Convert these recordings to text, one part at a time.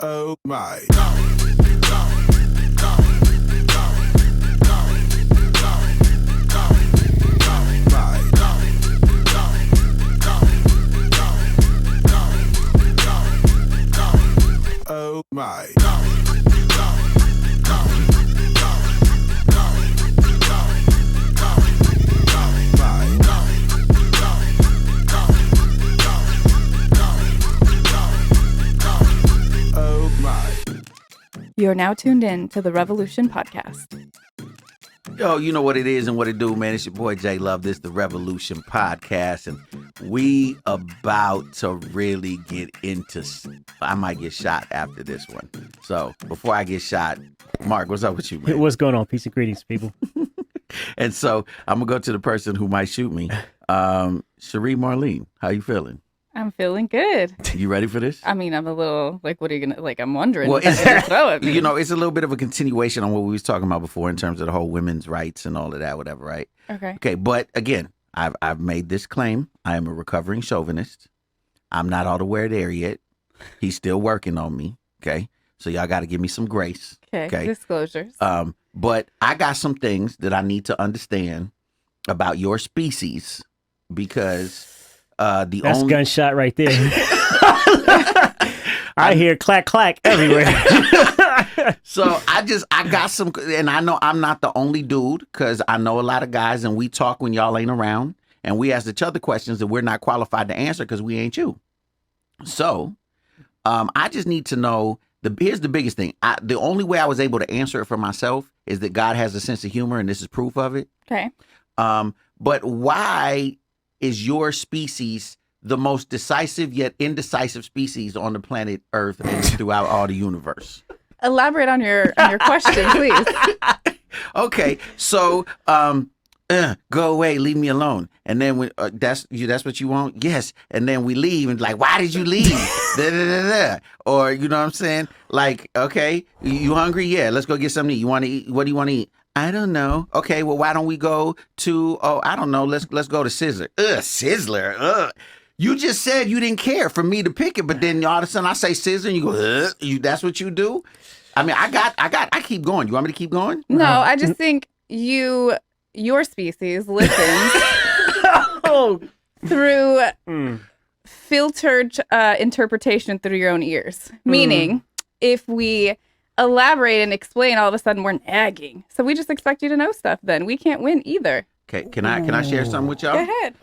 Oh my. Oh my. Oh my. You are now tuned in to the Revolution Podcast. Yo, you know what it is and what it do, man. It's your boy Jay Love. This the Revolution Podcast, and we about to really get into. I might get shot after this one. So before I get shot, Mark, what's up with you, man? What's going on? Peace and greetings, people. And so I'm gonna go to the person who might shoot me. Cherie Marlene, how you feeling? I'm feeling good. You ready for this? I mean, I'm a little like, what are you gonna like? I'm wondering. Well, What you're gonna throw at me. You know, it's a little bit of a continuation on what we was talking about before in terms of the whole women's rights and all of that, whatever, right? Okay. Okay, but again, I've made this claim. I am a recovering chauvinist. I'm not all the way there yet. He's still working on me. Okay, so y'all got to give me some grace. Okay. Disclosures. But I got some things that I need to understand about your species because the That's only gunshot right there. I hear clack, clack everywhere. So I got some, and I know I'm not the only dude because I know a lot of guys, and we talk when y'all ain't around, and we ask each other questions that we're not qualified to answer because we ain't you. So, I just need to know. Here's the biggest thing. The only way I was able to answer it for myself is that God has a sense of humor, and this is proof of it. Okay. But why is your species the most decisive yet indecisive species on the planet Earth and throughout all the universe? Elaborate on your question, please. Okay, so go away, leave me alone. And then when that's what you want? Yes. And then we leave and like, why did you leave? Da, da, da, da. Or you know what I'm saying? Like, okay, you hungry? Yeah, let's go get something to eat. You want to eat? What do you want to eat? I don't know. Okay, well, why don't we go to? Oh, I don't know. Let's go to Sizzler. Sizzler. You just said you didn't care for me to pick it, but then all of a sudden I say Sizzler, and you go, that's what you do? I mean, I keep going. You want me to keep going? No, I just think your species listens through filtered interpretation through your own ears. Meaning, if we elaborate and explain, all of a sudden we're nagging. So we just expect you to know stuff then. We can't win either. Okay, can I share something with y'all? Go ahead.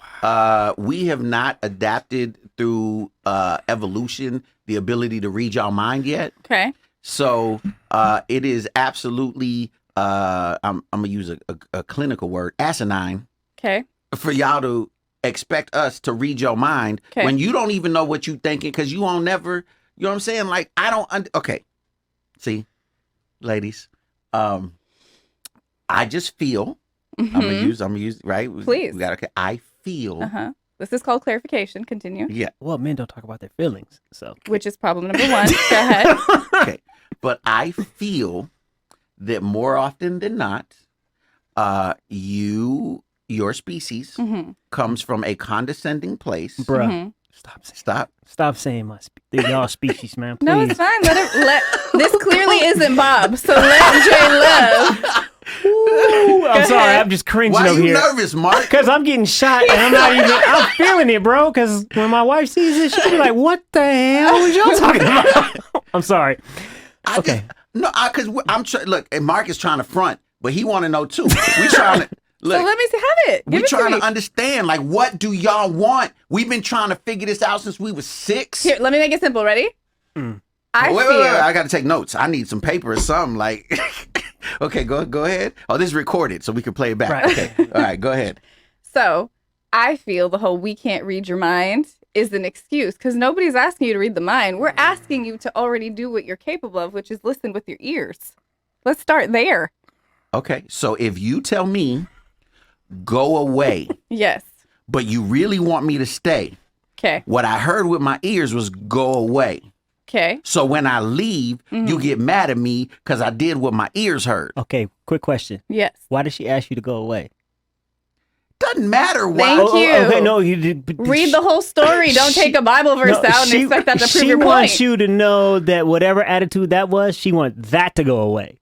We have not adapted through evolution the ability to read y'all mind yet. Okay. So it is absolutely, I'm going to use a clinical word, asinine. Okay. For y'all to expect us to read your mind when you don't even know what you thinking because you won't never, you know what I'm saying? Like, I don't, okay. See, ladies, I just feel, I'm gonna use, right? Please. We got, okay. I feel. This is called clarification. Continue. Yeah. Well, men don't talk about their feelings, so. Which is problem number one. Go ahead. Okay. But I feel that more often than not, your species comes from a condescending place. Bruh. Stop saying they're y'all species, man. Please. No, it's fine. This clearly isn't Bob, so let Jay live. Ooh, I'm sorry, I'm just cringing Why over are you here. nervous, Mark? Because I'm getting shot and I'm feeling it, bro. Because when my wife sees it, she'll be like, what the hell was y'all talking about? I'm sorry. Okay. Because look, and Mark is trying to front, but he want to know too. We trying to. Look, So let me see. Have it. Give we it trying to to me. understand, like, what do y'all want? We've been trying to figure this out since we was 6. Here, let me make it simple. Ready? I Wait, feel. I got to take notes. I need some paper or something. Like, okay, go ahead. Oh, this is recorded, so we can play it back. Right. Okay, all right, go ahead. So I feel the whole "we can't read your mind" is an excuse because nobody's asking you to read the mind. We're asking you to already do what you're capable of, which is listen with your ears. Let's start there. Okay, so if you tell me go away, Yes. but you really want me to stay, Okay. what I heard with my ears was go away. Okay. So when I leave, you get mad at me because I did what my ears heard. Okay, quick question. Yes. Why did she ask you to go away? doesn't matter why. Thank you. Okay, no, you did. Read the whole story. Don't take a Bible verse out and expect that to prove your She wants point. you to know that whatever attitude that was, she wants that to go away.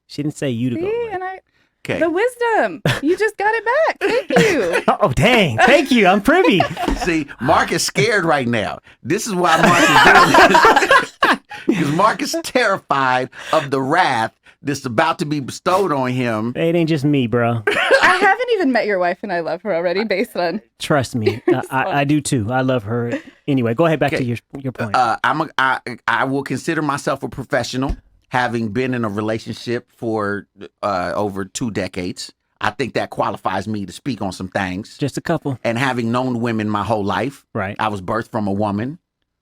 She didn't say you to go See, away. and Okay. the wisdom. You just got it back. Thank you. Oh, dang. Thank you. I'm privy. See, Mark is scared right now. This is why Mark is doing this. Because Mark is terrified of the wrath that's about to be bestowed on him. It ain't just me, bro. I haven't even met your wife, and I love her already based on. Trust me. I do too. I love her. Anyway, go ahead back to your point. I will consider myself a professional, having been in a relationship for over 2 decades. I think that qualifies me to speak on some things. Just a couple. And having known women my whole life, Right. I was birthed from a woman.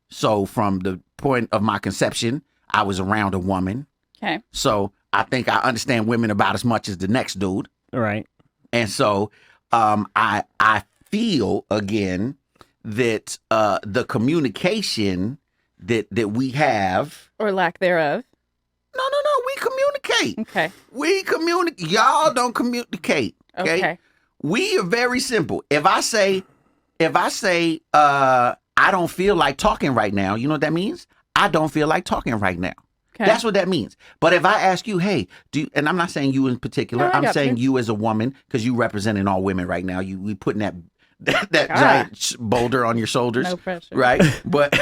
So from the point of my conception, I was around a woman. Okay. So I think I understand women about as much as the next dude. Right. And so I feel again that the communication that we have. Or lack thereof. No, we communicate. Okay. We communicate. Y'all don't communicate. Okay? We are very simple. If I say I don't feel like talking right now, you know what that means? I don't feel like talking right now. Okay. That's what that means. But if I ask you, hey, and I'm not saying you in particular, No, I I'm got saying you. you as a woman, because you representing all women right now. We putting that giant boulder on your shoulders. No pressure. Right? But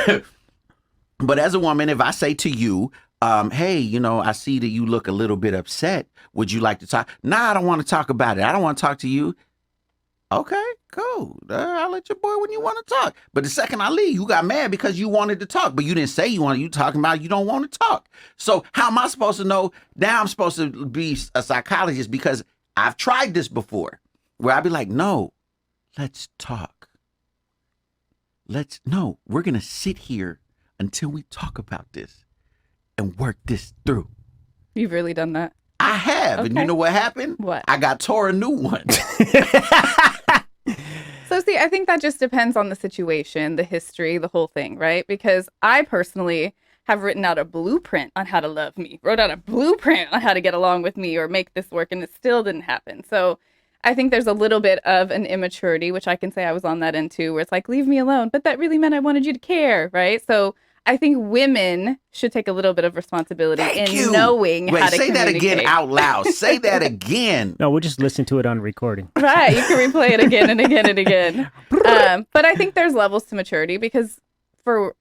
as a woman, if I say to you, hey, I see that you look a little bit upset. Would you like to talk? Nah, I don't want to talk about it. I don't want to talk to you. Okay, cool. I'll let your boy when you want to talk. But the second I leave, you got mad because you wanted to talk, but you didn't say you wanted. You talking about you don't want to talk. So how am I supposed to know? Now I'm supposed to be a psychologist because I've tried this before, where I'd be like, no, let's talk. We're gonna sit here until we talk about this and work this through. You've really done that. I have, and you Okay. know what happened? What? I got tore a new one. So see, I think that just depends on the situation, the history, the whole thing, right? Because I personally have written out a blueprint on how to love me, wrote out a blueprint on how to get along with me or make this work, and it still didn't happen. So I think there's a little bit of an immaturity, which I can say I was on that end too, where it's like, leave me alone. But that really meant I wanted you to care, right? So I think women should take a little bit of responsibility in knowing how to say that communicate. again out loud. Say that again. No, we'll just listen to it on recording. Right. You can replay it again and again and again. But I think there's levels to maturity because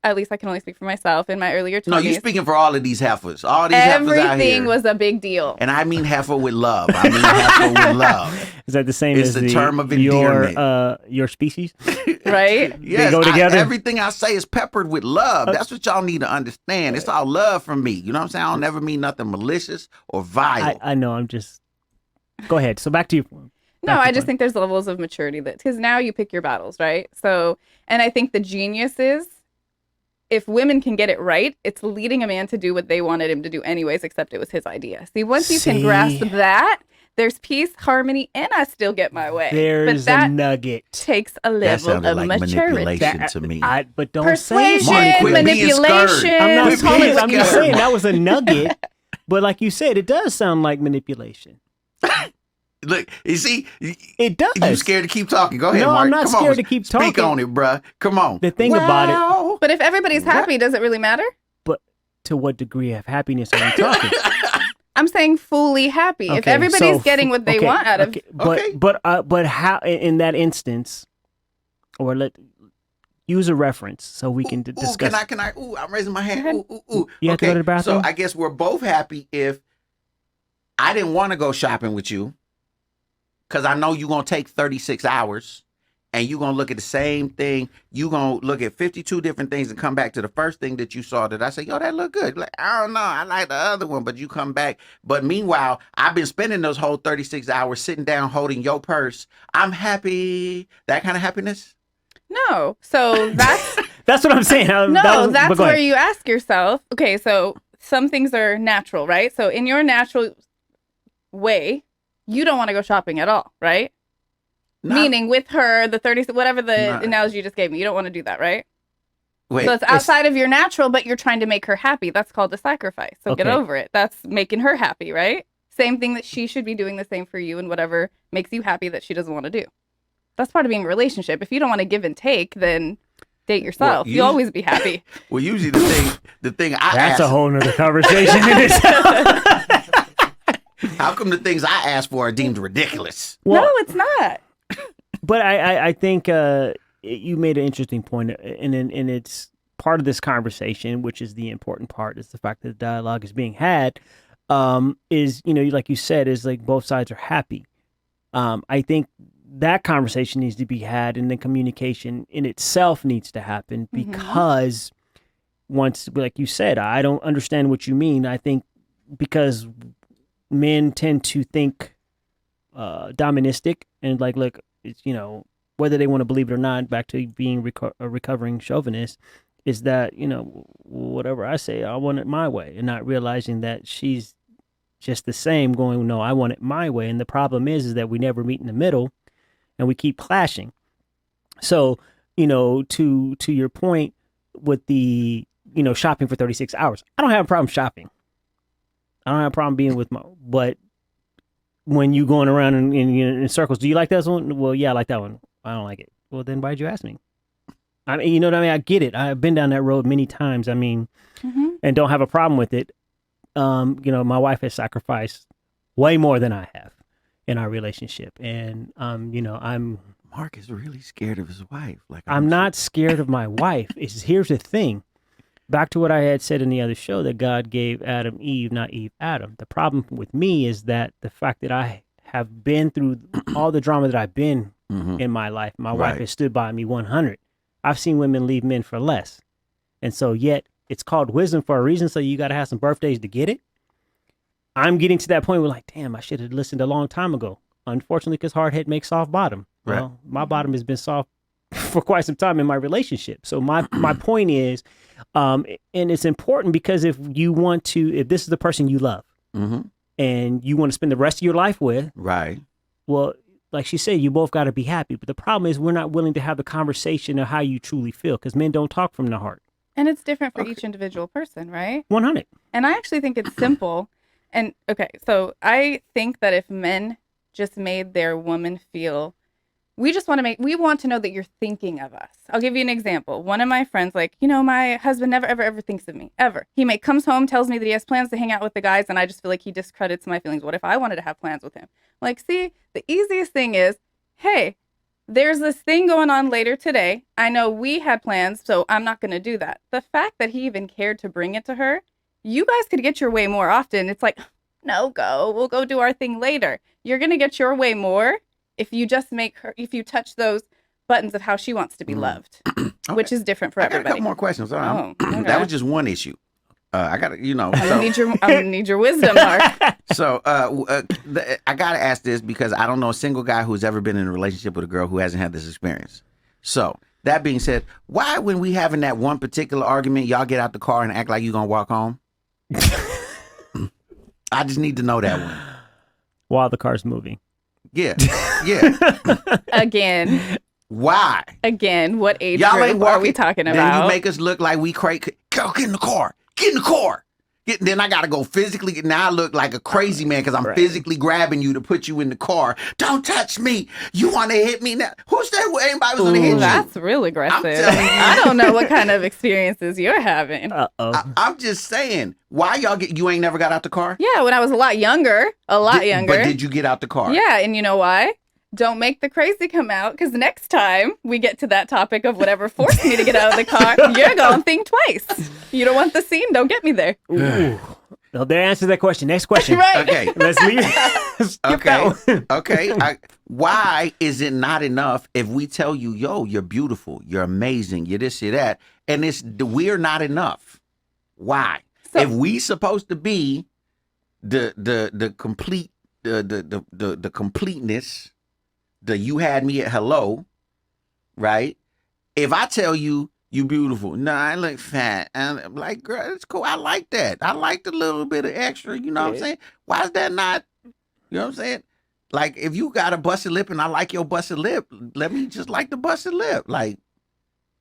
at least I can only speak for myself in my earlier 20s. No, you're speaking for all of these heifers. All these heifers out here. Everything was a big deal. And I mean heifer with love. I mean heifer with love. Is that the same It's as the term of endearment. your species? Right? Yes, go together? everything I say is peppered with love. That's what y'all need to understand. It's all love from me. You know what I'm saying? I don't never mean nothing malicious or vile. I know. I'm just. Go ahead. So back to you. No, I just think there's levels of maturity because now you pick your battles, right? So, and I think the genius is if women can get it right, it's leading a man to do what they wanted him to do anyways, except it was his idea. See, once you can grasp that, there's peace, harmony, and I still get my way. There's but that a nugget. takes a that level sounded of like maturity. manipulation to me. But don't Persuasion, say Marty, quit being manipulation. scared. I'm not Quit call it being what I'm you just scared. saying that was a nugget. But like you said, it does sound like manipulation. Look, you see, It does. you scared to keep talking. Go ahead, No, Mark. I'm not Come scared on. to keep Speak talking. on it, bruh. Come on. The thing about it, But if everybody's happy, does it really matter? but to what degree of happiness are we talking? I'm saying fully happy. If Okay, everybody's so getting what they okay, want out of okay, Okay. but how in that instance, or use a reference so we can discuss. Can I? Ooh, I'm raising my hand. Go ahead. Ooh. You have to go to the bathroom? So I guess we're both happy if I didn't want to go shopping with you because I know you're going to take 36 hours and you're going to look at the same thing. You're going to look at 52 different things and come back to the first thing that you saw that I say, yo, that look good. Like, I don't know. I like the other one, but you come back. But meanwhile, I've been spending those whole 36 hours sitting down holding your purse. I'm happy. That kind of happiness? no. So that's That's what I'm saying. no, that's but go where ahead. you ask yourself, okay, so some things are natural, right? So in your natural way, you don't want to go shopping at all, right? Not- Meaning with her, the 30, whatever the Not- analogy you just gave me, you don't want to do that, right? Wait, So it's outside of your natural, but you're trying to make her happy. That's called a sacrifice. So get Okay. over it. That's making her happy, right? Same thing that she should be doing the same for you and whatever makes you happy that she doesn't want to do. That's part of being in a relationship. If you don't want to give and take, then date yourself. Well, You'll always be happy. Well, usually the thing I That's ask, a whole nother conversation in itself. how come the things I ask for are deemed ridiculous? Well, No, it's not. but I think you made an interesting point, and it's part of this conversation, which is the important part, is the fact that the dialogue is being had. Is, you know, like you said, is like both sides are happy. I think that conversation needs to be had, and the communication in itself needs to happen, because once, like you said, I don't understand what you mean. I think because men tend to think doministic, and like, look, it's, you know, whether they want to believe it or not, back to being a recovering chauvinist, is that, you know, whatever I say, I want it my way, and not realizing that she's just the same, going, no, I want it my way. And the problem is that we never meet in the middle, and we keep clashing. So, you know, to your point with the, you know, shopping for 36 hours, I don't have a problem shopping. I don't have a problem being with but when you going around in circles, do you like that one? Well, yeah, I like that one. I don't like it. Well, then why'd you ask me? I mean, you know what I mean? I get it. I've been down that road many times. I mean, and don't have a problem with it. You know, my wife has sacrificed way more than I have in our relationship. And, you know, Mark is really scared of his wife. Like, I'm not scared of my wife. Here's the thing. Back to what I had said in the other show, that God gave Adam Eve, not Eve Adam. The problem with me is that the fact that I have been through all the drama that I've been in my life, my wife has stood by me 100. I've seen women leave men for less. And so yet it's called wisdom for a reason. So you got to have some birthdays to get it. I'm getting to that point where, like, damn, I should have listened a long time ago. Unfortunately, because hard head makes soft bottom. Right. Well, my bottom has been soft for quite some time in my relationship. So my point is, and it's important, because if this is the person you love and you want to spend the rest of your life with, right? Well, like she said, you both got to be happy. But the problem is we're not willing to have the conversation of how you truly feel, because men don't talk from the heart. And it's different for each individual person, right? 100. And I actually think it's simple. And okay, so I think that if men just made their woman feel, we want to know that you're thinking of us. I'll give you an example. One of my friends, like, you know, my husband never, ever, ever thinks of me, ever. He comes home, tells me that he has plans to hang out with the guys, and I just feel like he discredits my feelings. What if I wanted to have plans with him? Like, see, the easiest thing is, hey, there's this thing going on later today. I know we had plans, so I'm not going to do that. The fact that he even cared to bring it to her, you guys could get your way more often. It's like, no, we'll go do our thing later. You're going to get your way more if you just if you touch those buttons of how she wants to be loved, which is different for everybody. I got a couple more questions. Okay. That was just one issue. I got to, you know. I'm gonna need your wisdom, Mark. So I got to ask this, because I don't know a single guy who's ever been in a relationship with a girl who hasn't had this experience. So that being said, why, when we having that one particular argument, y'all get out the car and act like you gonna walk home? I just need to know that one. While the car's moving. Yeah. Again. Why? Again, what age Y'all group ain't are we talking Then about? you make us look like we crazy. Girl, get in the car. Get in the car. Then I got to go physically. Now I look like a crazy man because I'm physically grabbing you to put you in the car. Don't touch me. You want to hit me now? Who said anybody was going to hit you? That's real aggressive. telling you. I don't know what kind of experiences you're having. I'm just saying. Why you ain't never got out the car? Yeah, when I was a lot younger. But did you get out the car? Yeah, and you know why? Don't make the crazy come out, because next time we get to that topic of whatever forced me to get out of the car, you're going to think twice. You don't want the scene? Don't get me there. Ooh. Well, they answered that question. Next question. Right. Okay. Let's leave. Skip that one. Okay. Why is it not enough if we tell you, yo, you're beautiful, you're amazing, you're this, you're that, and we're not enough? Why? So, if we supposed to be the complete the completeness, you had me at hello, right? If I tell you beautiful, nah, I look fat, and I'm like, girl, it's cool. I like that. I like the little bit of extra. You know what I'm saying? Why is that not? You know what I'm saying? Like, if you got a busted lip and I like your busted lip, let me just like the busted lip. Like,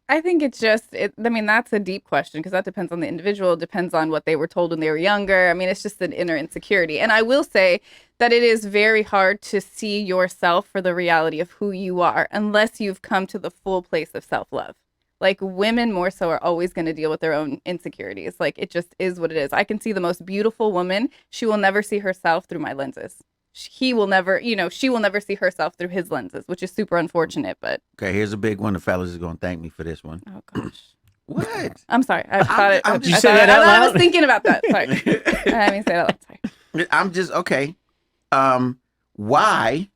I think it's just, I mean, that's a deep question because that depends on the individual, it depends on what they were told when they were younger. I mean, it's just an inner insecurity. And I will say that it is very hard to see yourself for the reality of who you are unless you've come to the full place of self-love. Like women more so are always going to deal with their own insecurities. Like it just is what it is. I can see the most beautiful woman. She will never see herself through my lenses. He will never, she will never see herself through his lenses, which is super unfortunate. But Okay, here's a big one. The fellas is gonna thank me for this one. oh gosh, What? I'm sorry. I thought it. I'm I just- You say thought- that out I loud? was thinking about that. Sorry, I didn't mean to say that out loud. Sorry. I'm just okay. Why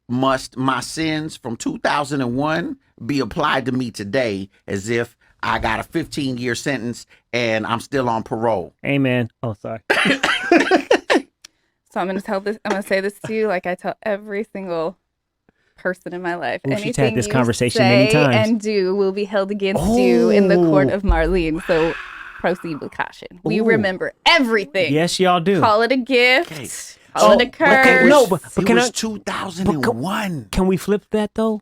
must my sins from 2001 be applied to me today as if I got a 15-year sentence and I'm still on parole? Amen. Oh, sorry. So I'm gonna say this to you like I tell every single person in my life. Ooh, she's Anything had this you conversation say many times. and do will be held against you in the court Oh. of Marlene. So proceed with caution. We Ooh. remember everything. Yes, y'all do. Call it a gift. Okay. Call it a okay, curse. no, but It can was I? 2001. Can we flip that though?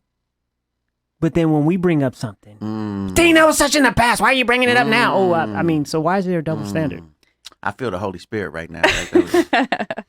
But then when we bring up something, Mm. Dean, that was such in the past. Why are you bringing it up now? Oh, I mean, so why is there a double standard? I feel the Holy Spirit right now. That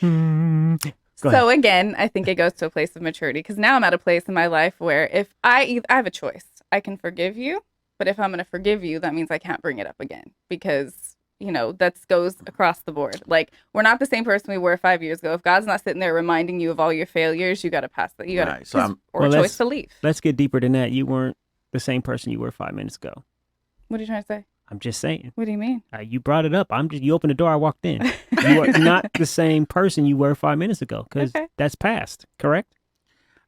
Hmm. Go So again, I think it goes to a place of maturity because now I'm at a place in my life where if I have a choice, I can forgive you, but if I'm going to forgive you, that means I can't bring it up again because that goes across the board. Like we're not the same person we were 5 years ago. If God's not sitting there reminding you of all your failures, you got to pass that. You got to, Right, so I'm- or Well, a choice let's- to leave. Let's get deeper than that. You weren't the same person you were 5 minutes ago. What are you trying to say? I'm just saying. What do you mean? You brought it up. You opened the door. I walked in. You are not the same person you were 5 minutes ago because Okay. that's past. Correct.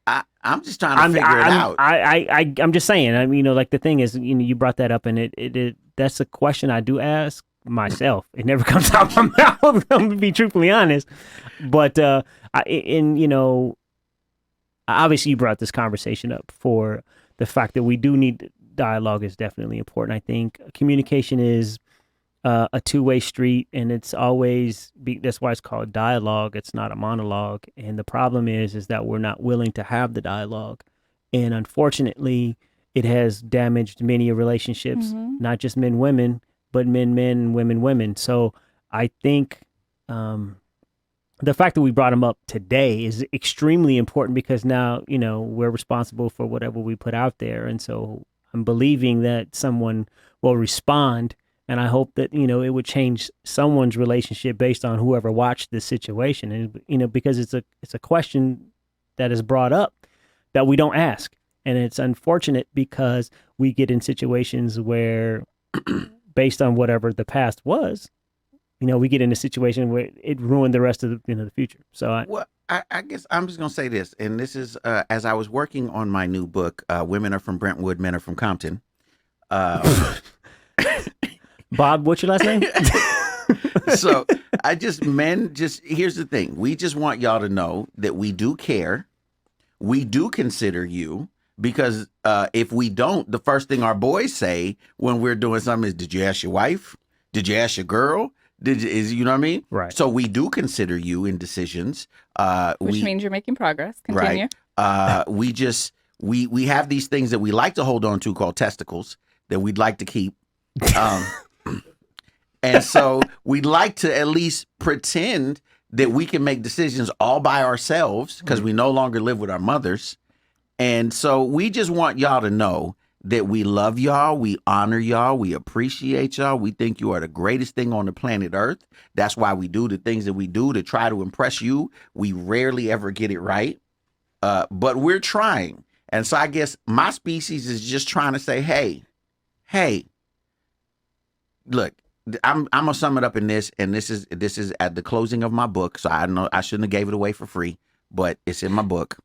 I'm just trying to figure it out. I'm just saying. I mean, like the thing is, you brought that up, and it that's a question I do ask myself. It never comes out my mouth. I'm gonna be truthfully honest, but obviously you brought this conversation up for the fact that we do need dialogue is definitely important. I think communication is a two-way street, and it's always that's why it's called dialogue. It's not a monologue. And the problem is that we're not willing to have the dialogue, and unfortunately, it has damaged many relationships, Mhm. not just men women, but men women. So I think the fact that we brought him up today is extremely important because now we're responsible for whatever we put out there, and so I'm believing that someone will respond. And I hope that, it would change someone's relationship based on whoever watched this situation. And, because it's a question that is brought up that we don't ask. And it's unfortunate because we get in situations where based on whatever the past was, we get in a situation where it ruined the rest of the future. So Well, I guess I'm just going to say this. And this is as I was working on my new book, Women Are From Brentwood, Men Are From Compton. Bob, what's your last name? So here's the thing. We just want y'all to know that we do care. We do consider you because if we don't, the first thing our boys say when we're doing something is, did you ask your wife? Did you ask your girl? You know what I mean? Right. So we do consider you in decisions. Which means you're making progress. Continue. Right. We have these things that we like to hold on to called testicles that we'd like to keep. And so we'd like to at least pretend that we can make decisions all by ourselves because we no longer live with our mothers. And so we just want y'all to know that we love y'all, we honor y'all, we appreciate y'all. We think you are the greatest thing on the planet Earth. That's why we do the things that we do to try to impress you. We rarely ever get it right, but we're trying. And so I guess my species is just trying to say, hey, look, I'm gonna sum it up in this, and this is at the closing of my book. So I know I shouldn't have gave it away for free, but it's in my book.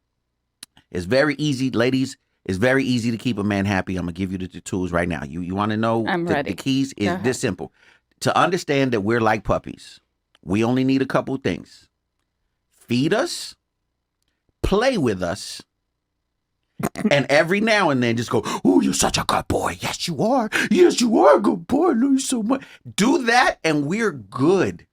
It's very easy, ladies. It's very easy to keep a man happy. I'm gonna give you the tools right now. You want to know I'm the ready. keys Go is ahead. this simple. To understand that we're like puppies, we only need a couple things. Feed us, play with us, and every now and then just go, oh, you're such a good boy. Yes, you are. Yes, you are a good boy. I love you so much. Do that and we're good.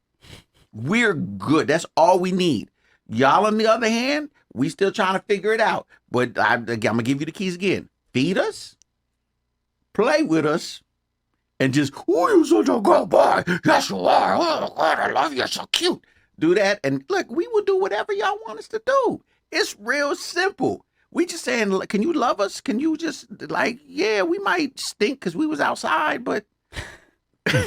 We're good. That's all we need. Y'all, on the other hand, we still trying to figure it out. But I'm going to give you the keys again. Feed us, play with us and just, oh, you're such a good boy. Yes, you are. Oh, God, I love you. You're so cute. Do that. And look, we will do whatever y'all want us to do. It's real simple. We just saying, can you love us? Can you just like, yeah, we might stink because we was outside, but I'm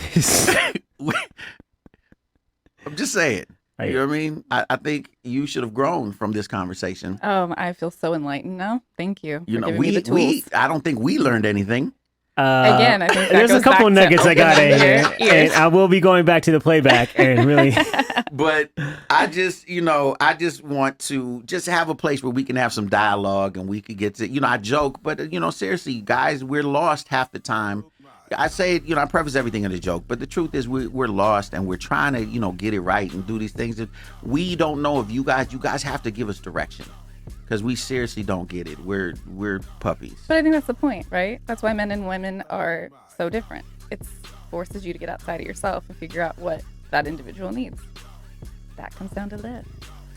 just saying. You know what I mean? I think you should have grown from this conversation. I feel so enlightened now. Thank you. You for know, giving me the tools. I don't think we learned anything. Again, I think that there's a goes couple back nuggets to I got in here, opening your ears. and I will be going back to the playback and really. But I just want to just have a place where we can have some dialogue and we could get to, I joke, but seriously, guys, we're lost half the time. I say it, I preface everything in a joke, but the truth is we're lost and we're trying to, get it right and do these things. That we don't know if you guys have to give us direction because we seriously don't get it. We're puppies. But I think that's the point, right? That's why men and women are so different. It forces you to get outside of yourself and figure out what that individual needs. That comes down to love.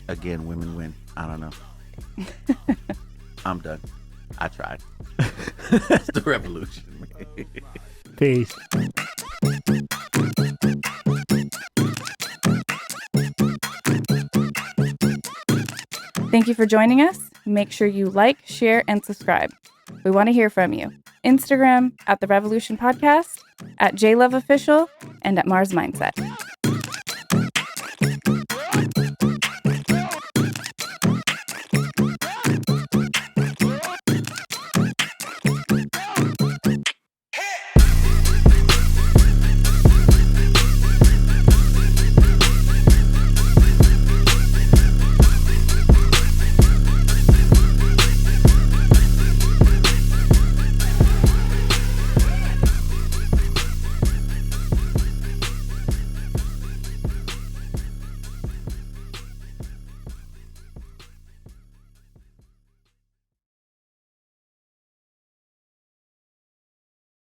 Again, women win. I don't know. I'm done. I tried. It's the revolution. Peace. Thank you for joining us. Make sure you like, share, and subscribe. We want to hear from you. Instagram @The Revolution Podcast, @JLoveOfficial, and @Mars Mindset.